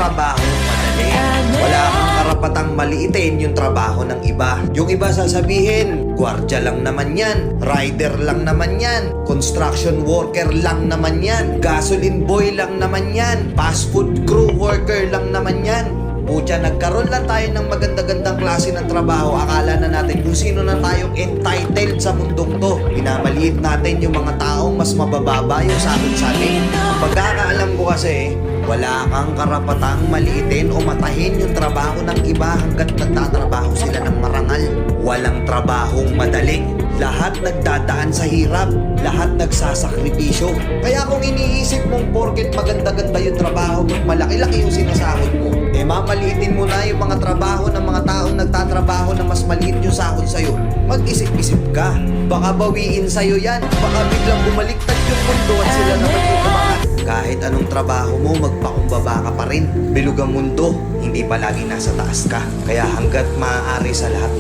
trabahong madali. Wala kang karapatang maliitin yung trabaho ng iba. Yung iba sasabihin, gwardiya lang naman yan, rider lang naman yan, construction worker lang naman yan, gasoline boy lang naman yan, fast food crew worker lang naman yan. Pucha, nagkaroon lang tayo ng maganda-gandang klase ng trabaho. Akala na natin kung sino na tayong entitled sa mundong to. Pinamaliit natin yung mga taong mas mabababa yung sahod sa atin. Pagkakaalam ko kasi, wala kang karapatang maliitin o matahin yung trabaho ng iba hanggat nagtatrabaho sila ng marangal. Walang trabahong madali. Lahat nagdadaan sa hirap. Lahat nagsasakripisyo. Kaya kung iniisip mong porket maganda-ganda yung trabaho mo, malaki-laki yung sinasahod mo, mamaliitin mo na yung mga trabaho ng mga taong nagtatrabaho na mas maliit yung sahod sa'yo. Mag-isip-isip ka. Baka bawiin sa'yo yan. Baka biglang bumaliktad yung mundo at sila naman yung umangat. Kahit anong trabaho mo, magpakumbaba ka pa rin. Bilog ang mundo, hindi palagi nasa taas ka. Kaya hanggat maaari sa lahat ng